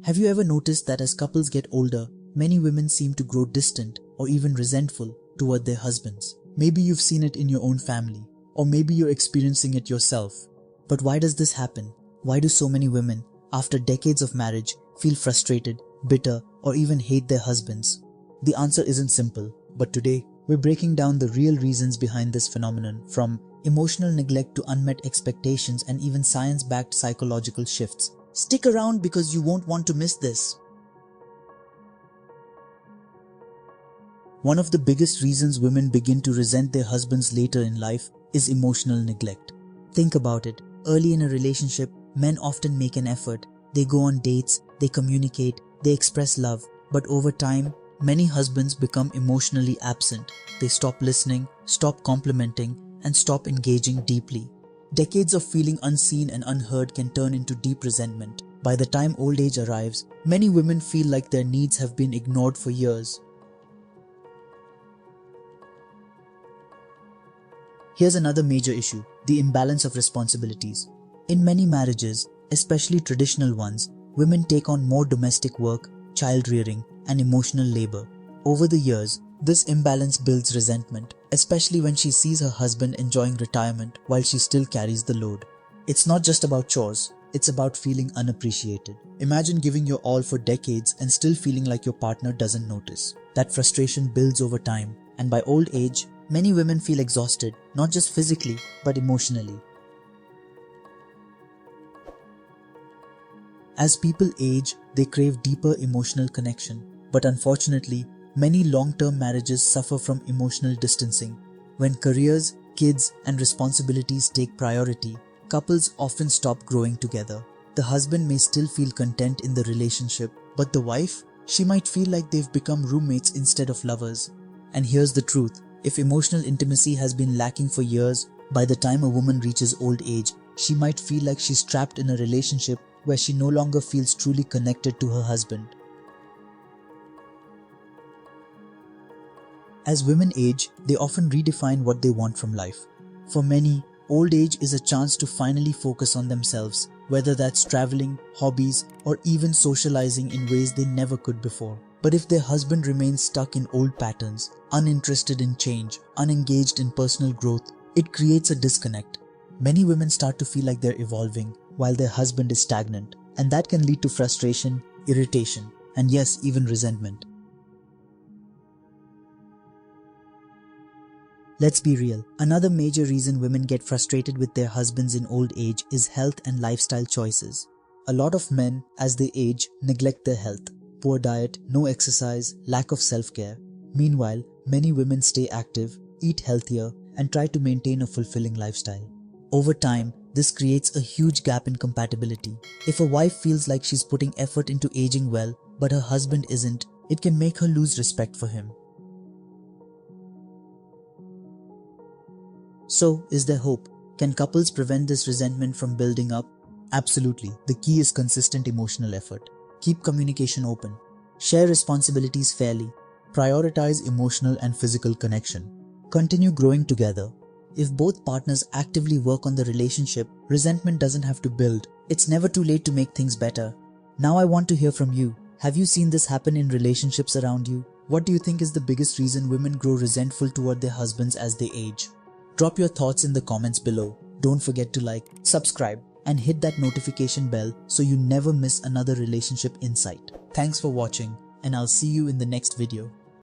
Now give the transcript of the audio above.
Have you ever noticed that as couples get older, many women seem to grow distant or even resentful toward their husbands? Maybe you've seen it in your own family, or maybe you're experiencing it yourself. But why does this happen? Why do so many women, after decades of marriage, feel frustrated, bitter, or even hate their husbands? The answer isn't simple, but today, we're breaking down the real reasons behind this phenomenon, from emotional neglect to unmet expectations and even science-backed psychological shifts. Stick around because you won't want to miss this. One of the biggest reasons women begin to resent their husbands later in life is emotional neglect. Think about it. Early in a relationship, men often make an effort. They go on dates, they communicate, they express love. But over time, many husbands become emotionally absent. They stop listening, stop complimenting, and stop engaging deeply. Decades of feeling unseen and unheard can turn into deep resentment. By the time old age arrives, many women feel like their needs have been ignored for years. Here's another major issue: the imbalance of responsibilities. In many marriages, especially traditional ones, women take on more domestic work, child rearing, and emotional labor. Over the years, this imbalance builds resentment, especially when she sees her husband enjoying retirement while she still carries the load. It's not just about chores, it's about feeling unappreciated. Imagine giving your all for decades and still feeling like your partner doesn't notice. That frustration builds over time, and by old age, many women feel exhausted, not just physically, but emotionally. As people age, they crave deeper emotional connection. But unfortunately, many long-term marriages suffer from emotional distancing. When careers, kids, and responsibilities take priority, couples often stop growing together. The husband may still feel content in the relationship, but the wife, she might feel like they've become roommates instead of lovers. And here's the truth: if emotional intimacy has been lacking for years, by the time a woman reaches old age, she might feel like she's trapped in a relationship where she no longer feels truly connected to her husband. As women age, they often redefine what they want from life. For many, old age is a chance to finally focus on themselves, whether that's traveling, hobbies, or even socializing in ways they never could before. But if their husband remains stuck in old patterns, uninterested in change, unengaged in personal growth, it creates a disconnect. Many women start to feel like they're evolving while their husband is stagnant, and that can lead to frustration, irritation, and yes, even resentment. Let's be real. Another major reason women get frustrated with their husbands in old age is health and lifestyle choices. A lot of men, as they age, neglect their health. Poor diet, no exercise, lack of self-care. Meanwhile, many women stay active, eat healthier, and try to maintain a fulfilling lifestyle. Over time, this creates a huge gap in compatibility. If a wife feels like she's putting effort into aging well, but her husband isn't, it can make her lose respect for him. So, is there hope? Can couples prevent this resentment from building up? Absolutely. The key is consistent emotional effort. Keep communication open. Share responsibilities fairly. Prioritize emotional and physical connection. Continue growing together. If both partners actively work on the relationship, resentment doesn't have to build. It's never too late to make things better. Now I want to hear from you. Have you seen this happen in relationships around you? What do you think is the biggest reason women grow resentful toward their husbands as they age? Drop your thoughts in the comments below. Don't forget to like, subscribe, and hit that notification bell so you never miss another relationship insight. Thanks for watching, and I'll see you in the next video.